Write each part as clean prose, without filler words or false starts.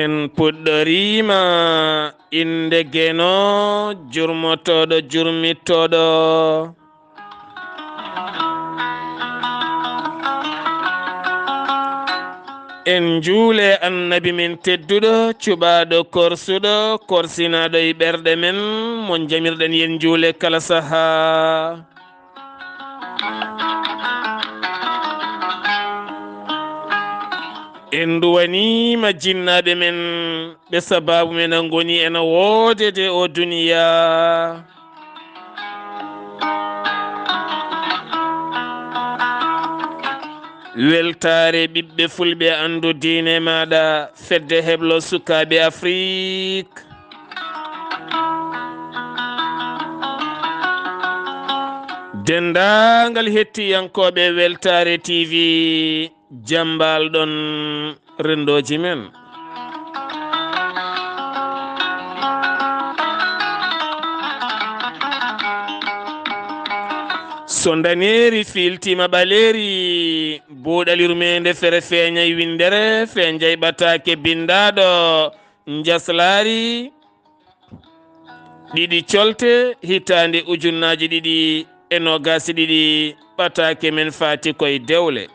en puɗɗorima inde geno jurmotoɗo jurmittoɗo en juule annabi min tedduɗo cuɓaɗo korsuɗo korsinaɗo e ɓerɗe men mo jamirɗen yen juule kala saha. en duwanima jinnaɓe men ɓe sababu men a goni ena woodede o duniya. weltare ɓiɓɓe fulɓe andu diine maɗa fedde heblo sukaɓe Afrique. dendagal hettiyankoɓe weltare TV jambal ɗon rendoji men. so daneri filtima ɓaleri buuɗal yurmeende fere feeñay windere feeñay ɓataake bindaɗo njeslaare ɗiɗi colte hitande ujunnaji ɗiɗi e nogasi ɗiɗi ɓataake men faati koye Dewle.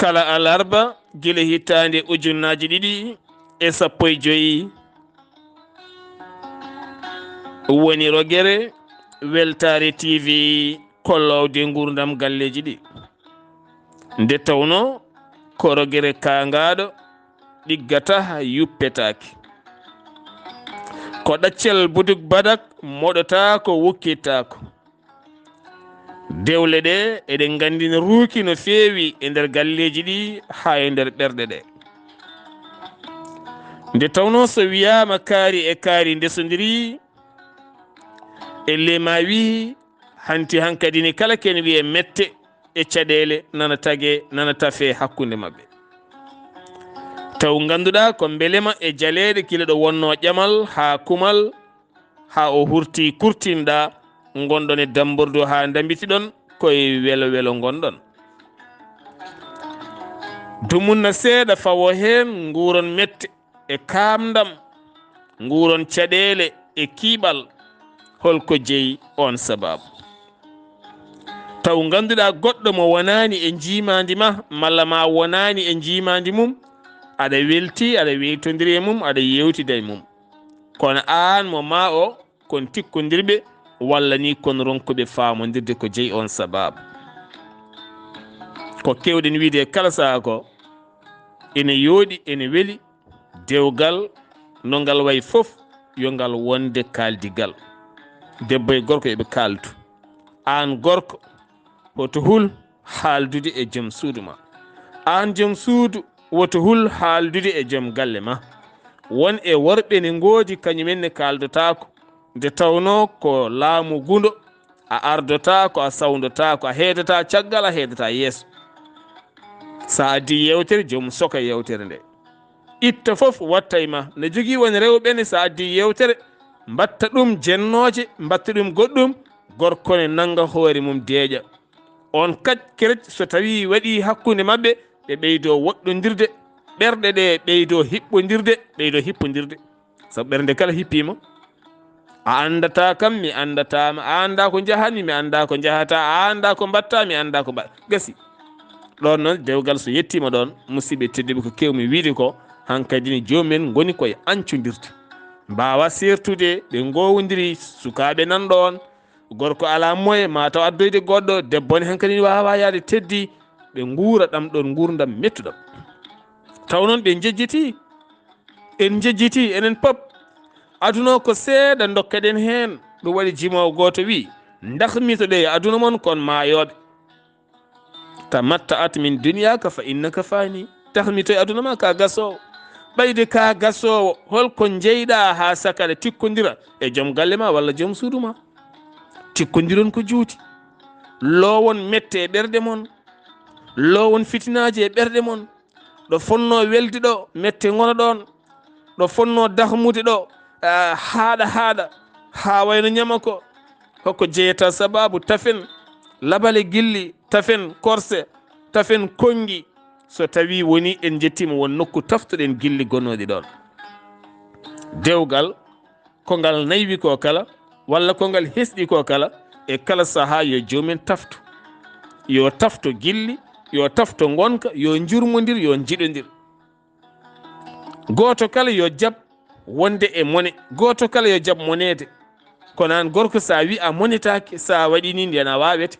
kala alarba gila hitande ujunnaji ɗiɗi e 15 woni rogere weltare TV kollowde gurdam galleji ɗi nde tawno ko rogere kangaɗo ɗiggata yuppetake ko ɗaccel buduk badak moɗota ko wukkitako. Dewle ɗe eɗen gandina ruuki no feewi e nder galleji ɗi ha e nder ɓerɗe ɗe nde tawno so wiyama kaari e kaari ndesodiri e lema wi hanti hankadini kala ken wiye mette e caɗele nana tage nana tafe hakkude mabɓe taw ganduɗa ko belema e jaleɗe kila ɗo wonno ƴamal ha kumal ha o hurti kurtinɗa gonɗon e dambordu ha dambitiɗon koye welo welo gonɗon. dumunna seeɗa fawo hen nguron mette e kamdam nguron caɗele e kiiɓal holko jeeyi on sababu taw ganduɗa goɗɗo mo wonani e jimadi ma malla ma wonani e jimadi mum aɗa welti aɗa weytodiri e mum aɗa yewtida e mum kono an mo ma o kon tikkodirɓe walla ni kon ronkuɓe famodirde ko jeeyi on sababu ko kewɗen wiide kala saha ko ene yooɗi ene weeli dewgal no ngal wayi fof yo ngal wonde kaldigal debbo e gorko eɓe kaldu an gorko woto hul haaldude e joom suudu ma an joom suudu woto hul haaldude e joom galle ma won e worɓe ne ngoodi kañumen ne kaldotako nde tawno ko laamu gundo a ardota ko a sawdota ko a heedata caggal a heedata yeeso sa addi yewtere joom soka yewtere nde itta fof watta e ma ne jogui woni rewɓe ne sa addi yewtere mbatta ɗum jennoje mbatta ɗum goɗɗum gorko ne nanga hoore mum deeƴa on keret so tawi waɗi hakkude mabɓe ɓe ɓeydo woɗɗodirde ɓerɗe ɗe ɓeydo hippodirde sabu ɓernde kala hippima a andata kam mi andatama a anda ko jahanmi mi anda ko jahata a anda ko mbatta mi anda ko mbaɗ gasi ɗon noon dewgal so yettima ɗon musidɓe tedduɓe ko kewmi wiide ko hankkadine jomumen goni koye ancodirde mbawa sertude ɓe gowodiri sukaɓe nan ɗon gorko ala moye mataw addoyde goɗɗo debbo ne hankkadine wawa yaade teddi ɓe guura ɗam ɗon gurdam mettuɗam taw noon ɓe jejjiti en jejjiti enen pop aduna ko seeɗa dokkaɗen hen ɗum waɗi jimowo goto wi dahmitoɗe e aduna moon kon mayoɓe tamatta at min duniyaka fa innaka fani dahmito e aduna ma ka gasowo ɓayde ka gasowo holko jeyɗa ha sakaɗa tikkodira e joom galle ma walla joom suudu ma tikkodiron ko juuti lowon mette e ɓerɗe moon lowon fitinaji e ɓerɗe moon ɗo fonno welde ɗo mette gona ɗon ɗo fonno dahmude ɗo haaɗa ha wayno ñama ko hokko jeeyata sababu tafen labale gilli, tafen korse, tafen kongi, so tawi woni en jettima won nokku taftuɗen gilli gonnoɗi ɗon. Dewgal ko ngal naywi ko kala walla ko ngal hesɗi ko kala e kala saaha yo jomumen taftu, yo tafto gilli, yo tafto gonka, yo jurmodir, yo jiɗodir. Goto kala yo jab wonde e mone, goto kala yo jab monede. Kono an gorko sa wi a monetake, sa waɗi ni nden a wawete,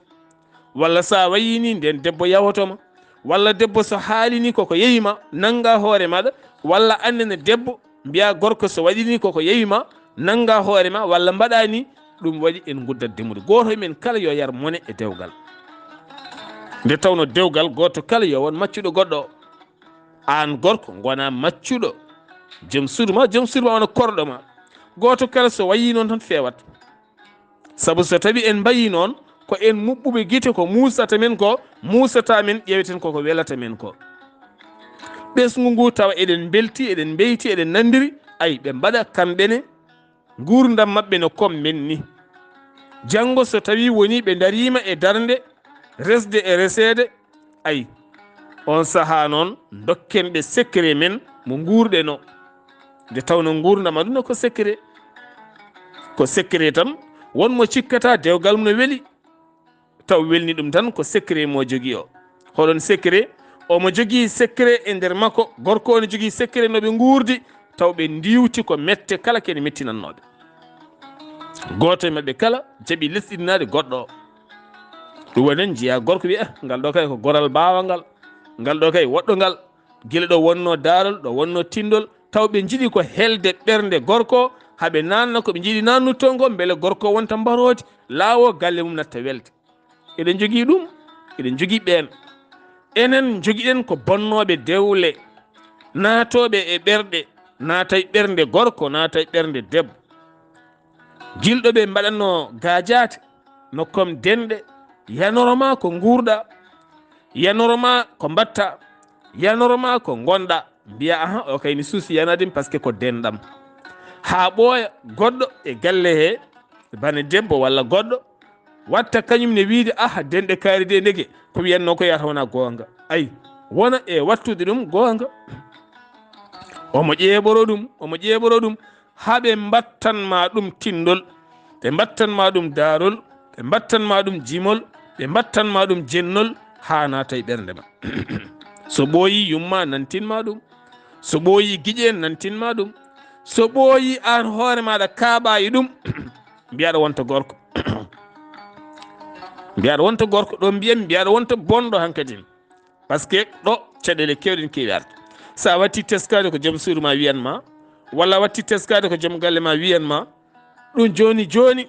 walla sa wayi ni nden debbo yawotoma, walla debbo so haalini koko yeyima nanga hoore maɗa, walla annene debbo mbiya gorko so waɗini koko yeyima nanga hoore ma, walla mbaɗani ɗum waɗi en guddat demude. Goto e men kala yo yar mone e dewgal. Nde tawno dewgal goto kala yo won maccuɗo goɗɗo. An gorko gona maccuɗo joom suudu ma, joom suudu ma wona korɗo ma. Goto kala so wayi noon tan fewat, saabu so tawi en mbayi noon ko en muɓɓuɓe guite, ko musata men ko musata men, ƴeweten koko welata men ko. ɓesgu ngu tawa eɗen belti, eɗen beyti, eɗen nandiri, ayi ɓe mbaɗa kamɓene gurdam mabɓe no kom men ni. Janggo so tawi woni ɓe darima e darde resde e resede, ayi on saaha noon dokken ɓe secret men mo gurɗeno. Nde tawno gurdam aduna ko secret, ko secret tan. Wonmo cikkata dewgal mum no weeli taw welni ɗum tan ko secret mo jogui o. Hoɗon secret omo jogui secret e nder makko, gorko ne jogui secret no ɓe gurdi, taw ɓe ndiwti ko mette kala kene mettinannoɓe. Goto e mabɓe kala jaaɓi lesɗinade goɗɗo o. ɗum waɗen jiya gorko wiya ngal ɗo kay ko goral bawangal, ngal ɗo kay woɗɗogal, guila ɗo wonno darol, ɗo wonno tindol, taw ɓe jiiɗi ko helde ɓernde gorko, haɓe nanna koɓe jiiɗi nannuttongo beele gorko wonta mbarodi laawo galle mum natta welde. Eɗen jogui ɗum, eɗen jogui ɓen. Enen joguiɗen ko bonnoɓe dewle, naatoɓe e ɓerɗe, naatay ɓernde gorko, naatay ɓernde debbo. Jilɗoɓe mbaɗanno gajate nokkom denɗe, yanoroma ko gurɗa, yanoroma ko mbatta, yanoroma ko gonɗa, mbiya ahan o kay mi suusi yanadim par ce que ko denɗam. Ha ɓooya goɗɗo e galle he bane debbo walla goɗɗo watta kañum ne wiide aha denɗe kaari de ndege ko wiyanno ko yata wona gonga. Ayi wona e wattude ɗum gonga, omo ƴeeɓoro ɗum, omo ƴeeɓoro ɗum haɓe mbattanma ɗum tindol, ɓe mbattanma ɗum darol, ɓe mbattanma ɗum jimol, ɓe mbattanma ɗum jennol, ha naata e ɓernde ma. So ɓooyi yumma nantinma ɗum, so ɓooyi guiƴen nantinma ɗum, so ɓooyi an hoore maɗa kaaɓayi ɗum mbiyaɗa wonta gorko. mbiyaɗa wonta gorko ɗo mbiyami, mbiyaɗa wonta bonɗo hankkadi, par ce que ɗo caɗele kewɗen kewi arde. Sa watti teskade ko joom suudu ma wiyanma, walla watti teskade ko joom galle ma wiyanma, ɗum joni joni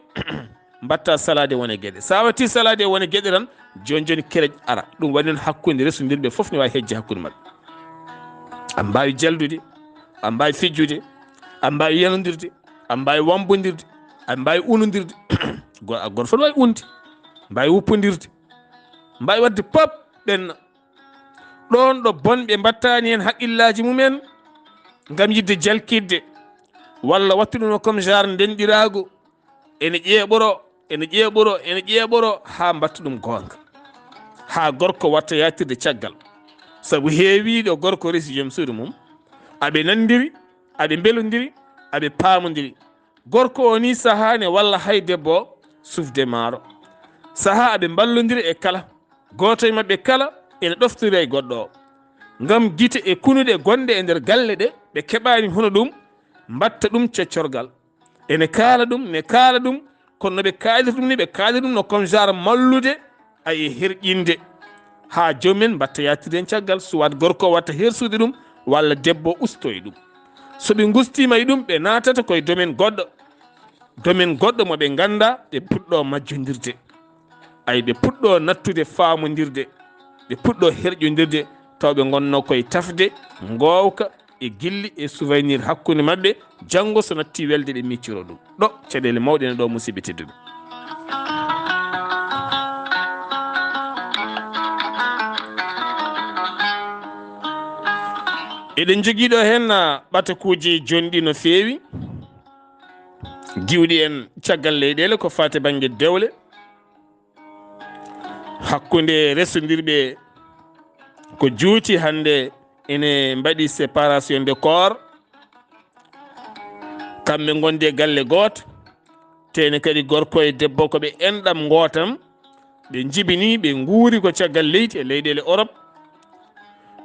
mbatta salade wone gueɗe. Sa watti salade wone gueɗe tan joni joni kerej ara. Ɗum waɗi noon hakkude resudirɓe foof ne wawi hejje hakkude mabɓe. an mbawi jaldude, an mbawi fijjude, an mbawi yanodirde, an mbawi wambodirde, an mbawi unodirde. Goto fof ne wawi unde, mbawi wuppodirde, mbawi wadde pop ɓenna. ɗon ɗo bonɓe mbattani hen haqqillaji mumen gam yidde jalkidde, walla wattuɗum comme genre ndenɗirago, ene ƴeeɓoro, ene ƴeeɓoro, ene ƴeeɓoro ha mbatta ɗum gonga, ha gorko watta yatirde caggal. Saabu heewiɗo gorko resi joom suudu mum, aɓe nandiri, aɓe belodiri, aɓe pamodiri. Gorko o ni sahane walla hay debbo sufde maaro, saha aɓe ballodiri e kala goto e mabɓe kala ene ɗoftori e goɗɗo o, gam guite e kunuɗe gonɗe e nder galle ɗe ɓe keɓani hono ɗum mbatta ɗum ceccorgal. Ene kaala ɗum, ne kaala ɗum, kono noɓe kaaliri ɗum ni ɓe kaali ɗum no comme genre mallude ay herƴinde, ha jomumen mbatta yattirde hen caggal. Suwat gorko watta hersude ɗum, walla debbo ustoye ɗum. soɓe gustima e ɗum ɓe natata koye domaine goɗɗo moɓe ganda ɓe puɗɗo majjodirde, ay ɓe puɗɗo nattude famodirde, ɓe puɗɗo herƴodirde, taw ɓe gonno koye tafde gowka e gilli e souvenir hakkude mabɓe. Janggo so natti welde ɓe micciro ɗum. ɗo caɗele mawɗe ne ɗo musidɓe tedduɓe. eɗen joguiɗo hen ɓatakuji jonɗi no fewi. giwɗi en caggal leyɗele ko fati banggue dewle hakkude resodirɓe ko juuti hannde ene mbaɗi séparation de corps kamɓe gonde galle goto tene kadi gorko e debbo koɓe enɗam gotam ɓe jibini ɓe guuri ko caggal leydi e leyɗele Europe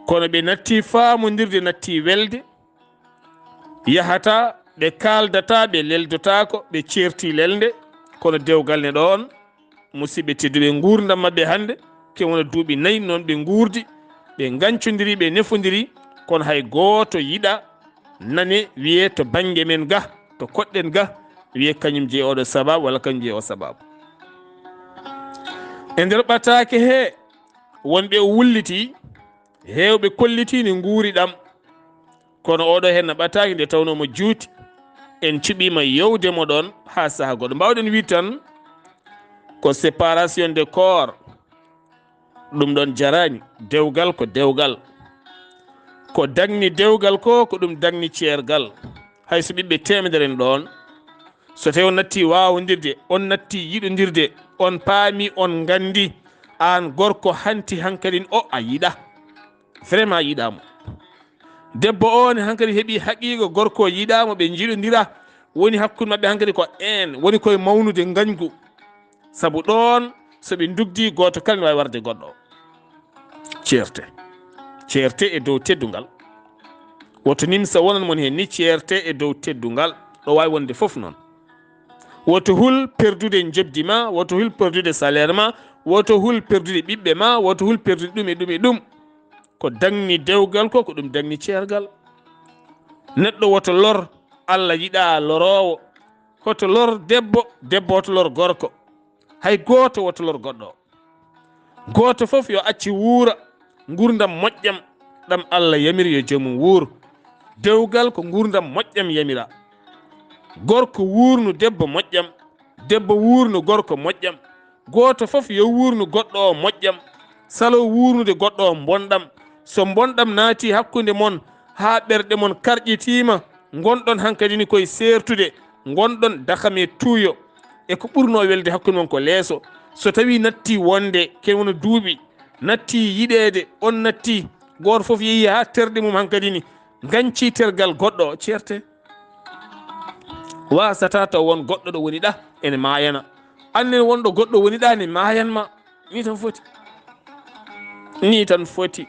kono ɓe natti famodirde natti welde yahata ɓe kaldata ɓe leldotako ɓe certi lelde kono dewgal ne ɗon musidɓe tedduɓe gurdam mabɓe hannde ke wona duuɓi 4 noon ɓe gurdi ɓe gancodiri ɓe nefodiri kono hay goto yiɗa nane wiye to banggue men ga to koɗɗen ga wiye kañum jeeyi oɗo sababu walla kañum jeeyi o sababu e nder ɓatake he wonɓe o wulliti hewɓe kolliti ne guuri ɗam kono oɗo henna ɓataki nde tawno mo juuti en cuɓima yewdemo ɗon ha saaha goɗɗo mbawɗen wi tan ko séparation de corps ɗum ɗon jarani dewgal ko dewgal ko dagni dewgal ko ɗum dagni ceergal hayso ɓiɓɓe temederen ɗon so tawi on natti wawodirde on natti yiɗodirde on paami on gandi an gorko hanti hankkadin o a yiɗa vraiment yiɗamo debbo on hankkadi heeɓi haqiqa gorko yiɗamo ɓe jiɗodira woni hakkude mabɓe hankkadi ko en woni koye mawnude gañgu saabu ɗon soɓe dugdi goto kala ne wawi warde goɗɗo ceerte e dow teddugal woto nimsa wonan mon hen ni ceerte e dow teddugal ɗo wawi wonde foof noon woto hul perdude jobdi ma woto hul perdude salaire ma woto hul perdude ɓiɓɓe ma woto hul perdude ɗum e ɗum e ɗum ko dagni dewgal ko ɗum dagni ceergal neɗɗo woto lor Allah yiɗa lorowo hoto lor debbo woto lor gorko hay goto woto lor goɗɗo goto foof yo acci wuura gurdam moƴƴam ɗam Allah yamiri yo joomum wuur dewgal ko gurdam moƴƴam yamira gorko wuurnu debbo moƴƴam debbo wuurnu gorko moƴƴam goto foof yo wuurnu goɗɗo o moƴƴam salo wuurnude goɗɗo o bonɗam so bonɗam naati hakkude mon ha ɓerɗe mon karƴitima gonɗon hankkadi ni koye sertude gonɗon dakame tuuyo e ko ɓurno welde hakkude mon ko leeso so tawi natti wonde ken wona duuɓi natti yiɗede on natti goto foof yeehi ha terɗe mum hankkadi ni ganci tergal goɗɗo ceerte wasata taw won goɗɗo ɗo woni ɗa ene mayana annen wonɗo goɗɗo woni ɗa ne mayanma ni tan foti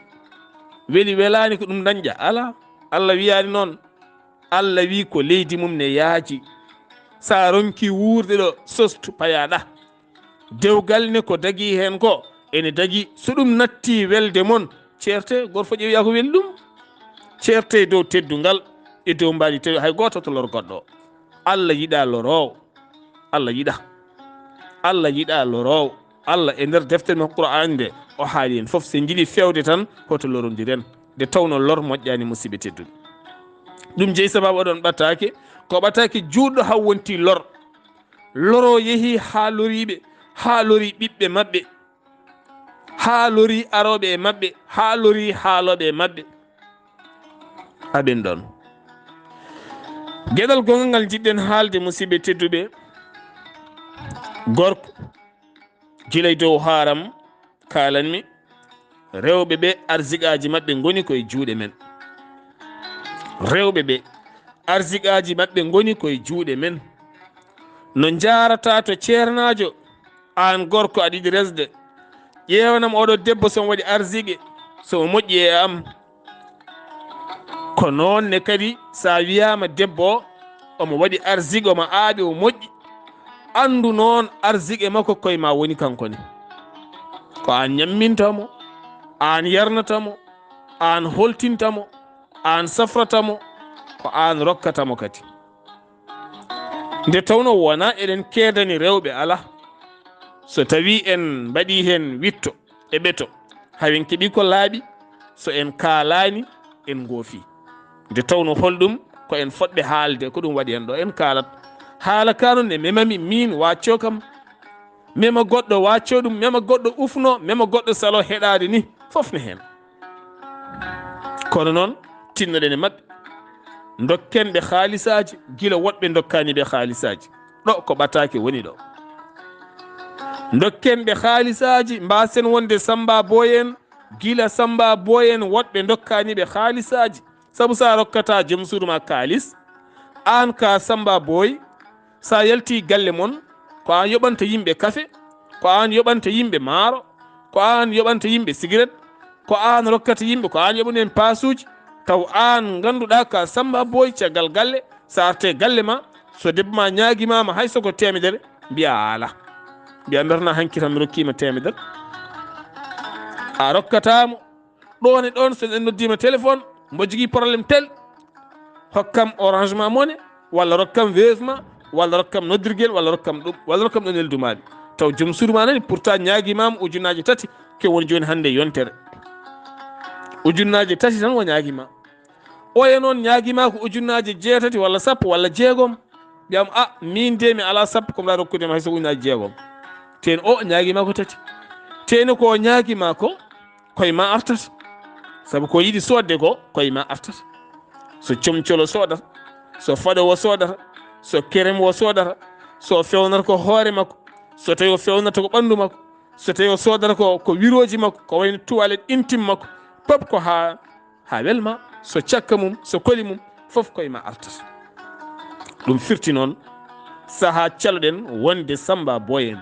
weli welani ko ɗum dañƴa ala Allah wiyani noon Allah wi ko leydi mum ne yaaji sa ronki wuurde ɗo sostu payaɗa dewgal ne ko dagui hen ko ene dagui so ɗum natti welde mon ceerte goto fof ƴeewiya ko weli ɗum ceerte e dow teddugal e dow mbaɗi tewi hay goto to lor goɗɗo Allah yiɗa lorowo Allah yiɗa lorowo Allah e nder deftere men Qur'an nde o haali en foof sen jiiɗi fewde tan hoto lorodiren nde tawno lor moƴƴani musidɓe tedduɓe ɗum jeeyi sababu oɗon ɓatake ko ɓatake juɗɗo haw wonti loro yeehi ha loriɓe ha lori ɓiɓɓe mabɓe ha lori aroɓe e mabɓe ha lori haaloɓe e mabɓe aɓen ɗon gueɗal gongal ngal jiɗɗen haalde musidɓe tedduɓe gorko gilay dow haram kalanmi rewɓe ɓe arsiqaji mabɓe goni koye juuɗe men rewɓe ɓe arsiqaji mabɓe goni koye juuɗe men no jarata to ceernajo an gorko aɗa yiɗi resde ƴewanam oɗo debbo somo waɗi arsigue somo moƴƴi e am ko noonne kadi sa wiyama debbo omo waɗi arsigue omo aaɓi o moƴƴi andu noon arsigue makko koye ma woni kankone ko an ñammintamo an yarnatamo an holtintamo an safratamo ko an rokkatamo kadi nde tawno wona eɗen keedani rewɓe ala so tawi en mbaɗi hen witto e ɓeto hawen keeɓi ko laaɓi so en kaalani en goofi nde tawno holɗum ko en fotɓe haalde ko ɗum waɗi hen ɗo en kaalat haala ka noon ne memami min wacco kam mema goɗɗo wacco ɗum mema goɗɗo ufno mema goɗɗo salo heɗade ni fof ne hen kono noon tinnoɗen e mabɓe dokken ɓe haalisaji gila woɗɓe dokkani ɓe haalisaji ɗo ko ɓataake woni ɗo. dokken ɓe haalisaji mbasen wonde samba boyen gila samba boyen woɗɓe dokkani ɓe haalisaji saabu sa rokkata joom suudu ma kaalis an ka samba boy sa yalti galle mon ko an yoɓanta yimɓe kafe, ko an yoɓanta yimɓe maaro, ko an yoɓanta yimɓe cigarette, ko an rokkata yimɓe, ko an yoɓanen pasuji, taw an ganduɗa ka samba boy caggal galle sa arte galle ma so debbo ma ñaguimama hay soko temedere mbiya ala mbiya darna hanki tan mi rokkima temedere a rokkatamo ɗon e ɗon so en noddima téléphone mbo jogui probléme tel hokkam orange ma mone walla rokkam Wave ma walla rokkam noddirguel walla rokkam ɗum walla rokkam ɗon eldumaɗi taw joom suudu ma nani pourtant ñaguimama ujunnaji tati ke woni joni hande yontere ujunnaji tati tan wo ñaguima oya noon ñaguima ko ujunnaji jeetati walla sappo walla jeegom ɓiyam a min de mi ala sappo komi ɗa rokkudema hay so ujunnaji jeegom ten o ñaguima ko tati teni ko ñaguima ko koye ma artata saabu ko yiɗi sodde ko koye ma artata so comcolo sodata so faɗo wo sodata so kerem wo sodata so fewnata ko hoore makko so tawi o fewnata ko ɓandu makko so tawi o sodata ko wiroji makko ko wayno toilette intime makko pop ko ha welma so cakka mum so koli mum fof koye ma artata ɗum firti noon saaha caloɗen wonde samba boyen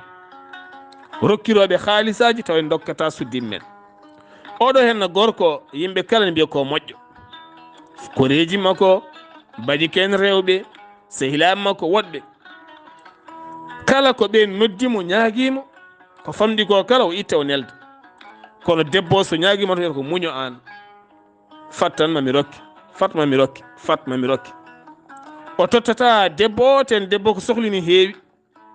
rokkiroɓe haalisaji taw en dokkata suddimmen oɗo henna gorko yimɓe kala ne mbiya ko moƴƴo koreji makko baɗi ken rewɓe sehilaɓe makko woɗɓe kala ko ɓe noddimo ñaaguimo ko famɗi ko kala o itta o nelda kono debbo so ñaaguima to ko muño an fattan mami rokki fatma mi rokki fatma mi rokki o tottata debbo ten debbo ko sohlini heewi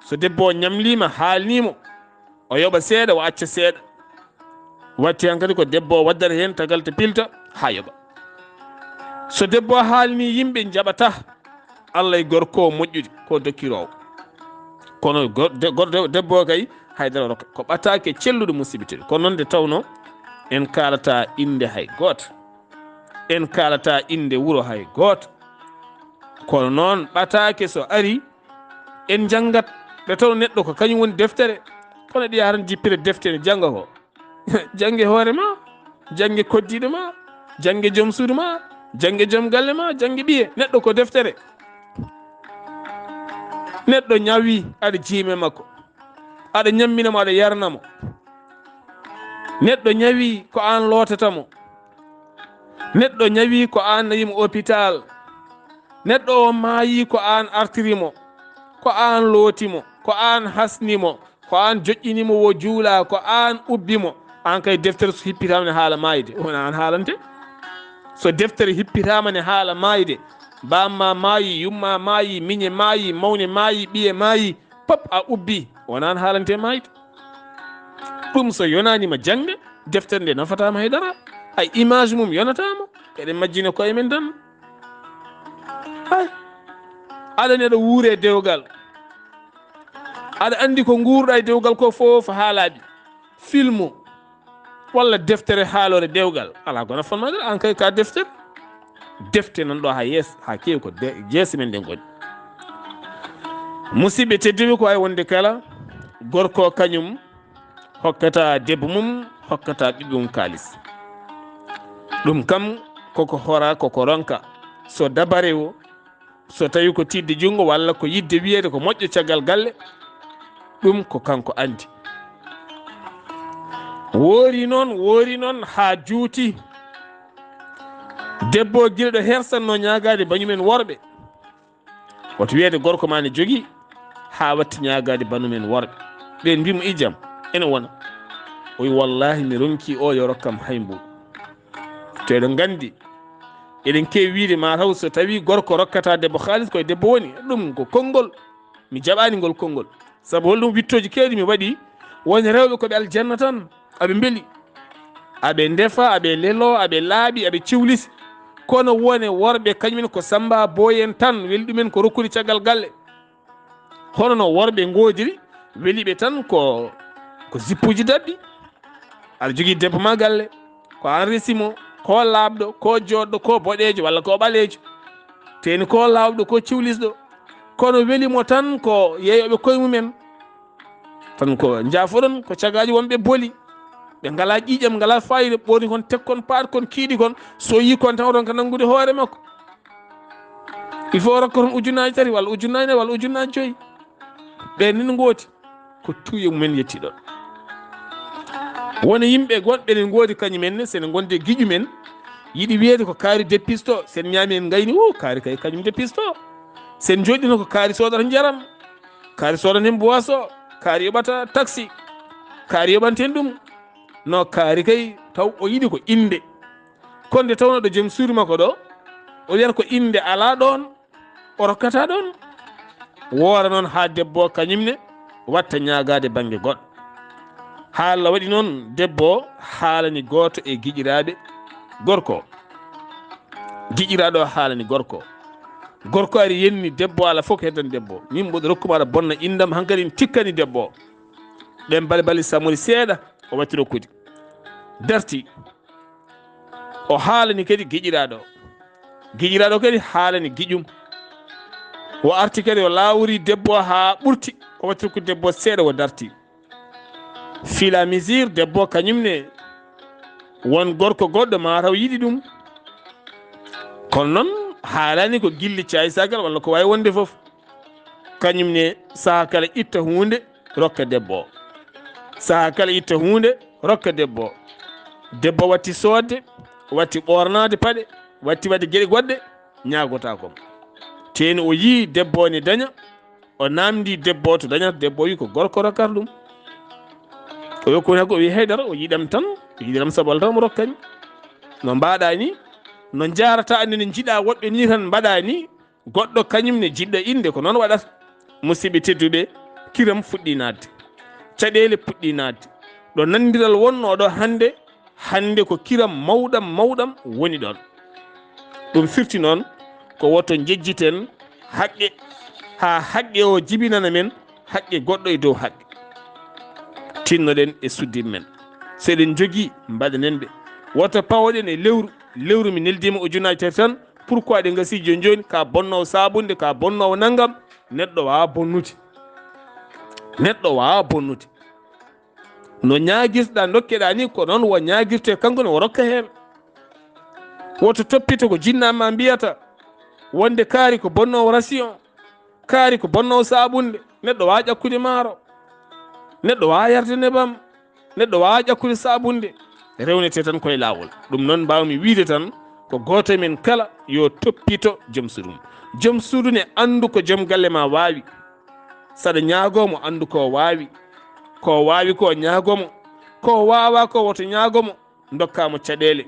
so debbo ñamlima haalnimo o yoɓa seeɗa o acca seeɗa watti han kadi ko debbo waddata hen tagal to pilta ha yoɓa so debbo haalni yimɓe jaɓata allah e gorko moƴƴude ko dokkirowo kono debbo kay haydara rokka ko ɓataake celluɗo musibiteɗe kono noon nde tawno en kalata inde hay goto en kalata inde wuuro hay goto kono noon ɓataake so ari en janggat nde tawno neɗɗo ko kañum woni deftere kono ɗiya tan jippire deftere janga ko jange hoore ma jange koddiɗo ma jange joom suudu ma jange joom galle ma jange ɓiye neɗɗo ko deftere neɗɗo ñawi aɗa jiime makko aɗa ñamminamo aɗa yarnamo neɗɗo ñawi ko an lootatamo neɗɗo ñawi ko an nayimo hôpital neɗɗo o maayi ko an artirimo ko an lootimo ko an hasnimo ko an joƴƴinimo wo juula ko an ubbimo an kay deftere so hippitama ne haala maayde wona an haalante so deftere hippitama ne haala maayde bamma maayi yumma maayi miñe maayi mawne maayi ɓiye maayi pop a ubbi wona an haalante maayde ɗum so yonanima jangde deftere nde nafatama haydara hay image mum yonatama eɗen majjine koye men tan hay aɗa neɗo wuure dewgal aɗa andi ko guurɗa e dewgal ko foof haalaɓi filme walla deftere haalore dewgal ala gona fonmagal an kay ka deftere defte nan ɗo ha yees ha kewi ko jeese men nden goni musidɓe tedduɓe ko ay wonde kala gorko kañum hokkata debbo mum hokkata ɓiɓɓe mum kalis ɗum kam koko hora koko ronka so dabare o so tawi ko tidde junggo walla ko yidde wiyede ko moƴƴo caggal galle ɗum ko kanko andi woori noon ha juuti debbo guilɗo hersanno ñagade bañumen worɓe woto wiyede gorko ma ne jogui ha watti ñagade banumen worɓe ɓen mbimo ijam ene wona o wi wallahi mi ronki o yo rokkam hay mbuɗ to eɗen gandi eɗen kewi wiide mataw so tawi gorko rokkata debbo haalis koye debbo woni ɗum ko konngol mi jaɓani ngol konngol saabu holɗum wittoji kewɗi mi waɗi woni rewɓe koɓe aljanna tan aɓe beeli aɓe ndefa aɓe lelo aɓe laaɓi aɓe ciwlisi kono wone worɓe kañumen ko samba boyen tan weli ɗumen ko rokkude caggal galle hono no worɓe godiri weliɓe tan ko zippuji dabɓi aɗa jogui debbo ma galle ko an resimo ko laaɓɗo ko joɗɗo ko boɗejo walla ko ɓalejo teni ko lawɗo ko ciwlisɗo kono welimo tan ko yeeyoɓe koye mumen tan ko jaafoɗon ko cagaji wonɓe booli ɓe ngala ƴiƴam ngala fayida ɓorni kon tek kon paat kon kiiɗi kon so yi kon tan oɗon ko nanngude hoore makko il faut rokka toon ujunnaji 3 walla ujunnaji 4 walla ujunnaji 5 ɓe nin gooti ko tuye mumen yettiɗon wona yimɓe gonɓe ne goodi kañumen sene gonde guiƴu men yiɗi wiyede ko kaari deppisto sen ñaami en gayni o kaari kay kañum deppisto sen joɗɗino ko kaari sodata jaram kaari sodata hen boisson kaari yoɓata taxi kaari yoɓanten ɗum no kaari kay taw o yiɗi ko inde konde tawnoɗo joom suudu makko ɗo o wiyata ko inde ala ɗon o rokkata ɗon woora noon ha debbo kañumne watta ñagade banggue goɗɗo haala waɗi noon debbo haalani goto e guiƴiraɓe gorko guiƴiraɗo haalani gorko gorko ari yenni debbo ala fof ko heddan debbo min mboɗo rokkuma aɗa bonna indam hankkadi tikkani debbo ɓen bali samori seeɗa o watti rokkude darti o haalani kadi guiƴiraɗo kadi haalani guiƴum o arti kadi o lawori debbo ha ɓurti o watti rokkude debbo seeɗa o darti fila misir debbo kañumne won gorko goɗɗo mataw yiɗi ɗum kono noon haalani ko gilli caysagal walla ko wawi wonde foof kañumne saaha kala itta hunde rokka debbo saaha kala itta hunde rokka debbo debbo watti sodde watti ɓornade paɗe watti wadde gueɗe goɗɗe ñagota kom teni o yii debbo ne daña o namdi debbo to dañata debbo wi ko gorko rokkata ɗum o yokkoni hakko o wi haydara o yiɗam tan o yiɗiram sabol tan mo rokkani no mbaɗa ni no jarata andi no jiiɗa woɓɓe ni tan mbaɗa ni goɗɗo kañum ne jiɗɗo inde ko noon waɗata musidɓe tedduɓe kiram fuɗɗi nadde caɗele puɗɗi nadde ɗo nandiral wonno ɗo hannde ko kiram mawɗam woni ɗon ɗum firti noon ko woto jejjiten haqqe ha haqqe o jibinana men haqqe goɗɗo e dow haqqe tinnoɗen e suddiɓe men so eɗen jogui mbaɗanen ɓe woto pawoɗen e lewru mi neldima ujunnaji 3 tan pourquoi ɗe gasi joni ka bonnowo sabunde ka bonnowo naggam neɗɗo wawa bonnude no ñaguirɗa dokkeɗa ni ko noon wo ñaguirte kanko ne o rokka hen woto toppita ko jinnama mbiyata wonde kaari ko bonnowo ration kaari ko bonnowo sabunde neɗɗo wawa ƴakkude maaro neɗɗo wawa yarde nebam neɗɗo wawa ƴakkude sabunde rewnete tan koye lawol ɗum noon mbawmi wiide tan ko goto men kala yo toppito joom suudu ne andu ko joom galle ma wawi saɗa ñaagomo andu ko wawi ko ñaagomo ko wawa ko woto ñaagomo dokkamo caɗele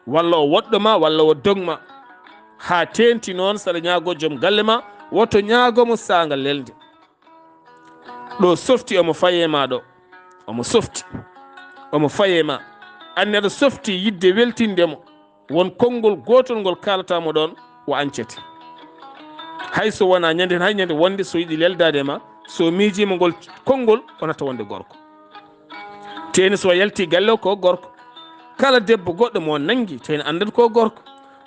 walla o woɗɗoma walla o dogma ha tenti noon saɗa ñaago joom galle ma woto ñaagomo saga lelde ɗo softi omo fayema ɗo omo fayema anne aɗa softi yidde weltindemo won konngol gotol ngol kalatamo ɗon o ancete hayso wona ñande wonde so yiɗi leldade ma so miijima ngol konngol onata wonde gorko teni so yalti galle ko gorko kala debbo goɗɗo mo nangi teni andat ko gorko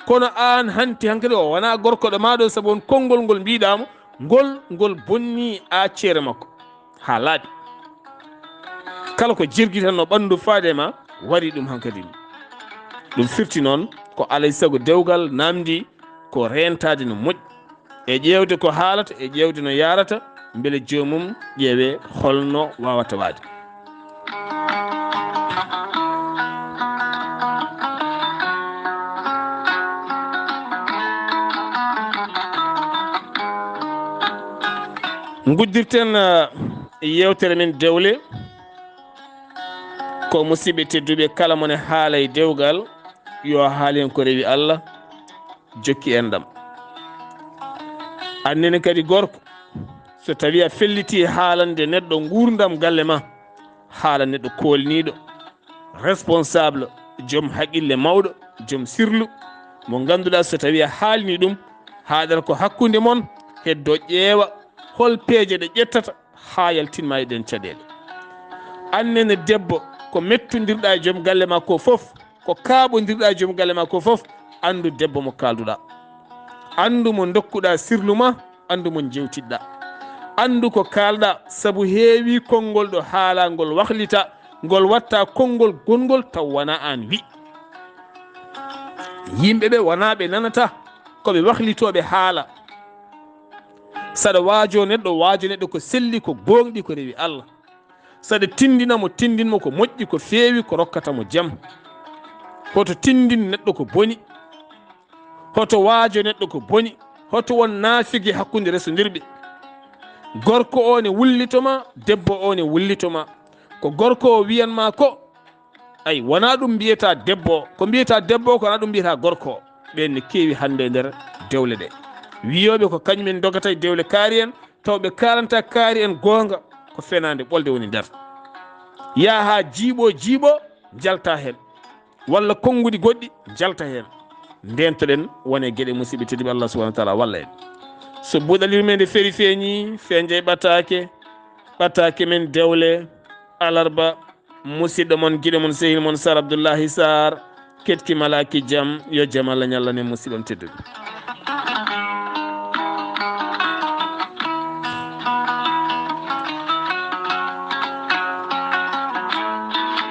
kono an hankkadi o wona gorko ɗo maɗo saabu on konngol ngol mbiɗamo ngol bonni accere makko ha laaɓi kala ko jirguitan no ɓandu faade ma wari ɗum hankkadi ɗum firti noon ko alay saago dewgal namdi ko rentade no moƴƴi e ƴewde ko haalata e ƴewde no yarata beele jomum ƴeewe holno wawata waade guddirten yewtere men dewle ko musidɓe tedduɓe kala mone haala e dewgal yo haalen ko rewi Allah jokki enɗam annene kadi gorko so tawi a felliti haalande neɗɗo gurdam galle ma haala neɗɗo kolniɗo responsable joom haqille mawɗo joom sirlu mo ganduɗa so tawi a haalni ɗum haɗata ko hakkude moon heddo ƴeewa hol peeje ɗe ƴettata ha yaltinma e ɗen caɗele annene debbo ko mettodirɗa e joom galle ma ko foof ko kaaɓodirɗa e joom galle ma ko foof andu debbo mo kalduɗa andu mo dokkuɗa sirlu ma, andu mo jewtiɗɗa, andu ko kalɗa, sabu heewi konngol ɗo haalangol wahlita ngol watta konngol gongol taw wona an wi. Yimɓeɓe wona ɓe nanata koɓe wahlitoɓe haala. Saɗa waajo neɗɗo ko selli ko gonɗi ko rewi Allah. Saɗa tindina mo tindinmo ko moƴƴi ko feewi ko rokkata mo jam. Hoto tindin neɗɗo ko boni, hoto waajo neɗɗo ko boni, hoto won naafigi hakkunde resondirɓe. Gorko o ne wullitoma, debbo o ne wullitoma. Ko gorko o wiyanma ko ay wona ɗum mbiyata debbo, ko mbiyata debbo ko wona ɗum mbiyata gorko o. Ɓen ne keewi hannde nder dewle ɗe. Wiyoɓe ko kañumen dogata e dewle kaari en, taw ɓe kalanta kaari en goonga ko fenande ɓolde woni nder. Yaa ha jiiɓo jalta hen, walla konngudi goɗɗi jalta hen. Ndentoɗen wone gueɗe musidɓe tedduɓe Allah subahanahu wa taala walla en. So buuɗal yurmeende feri feeñi feeñde ɓataake men Dewle, alarba musidɗo mon giɗo mon sehil mon Saar Abdullaahi Saar ketki malaki jam, yo jam Allah ñallane musidɓe tedduɓe.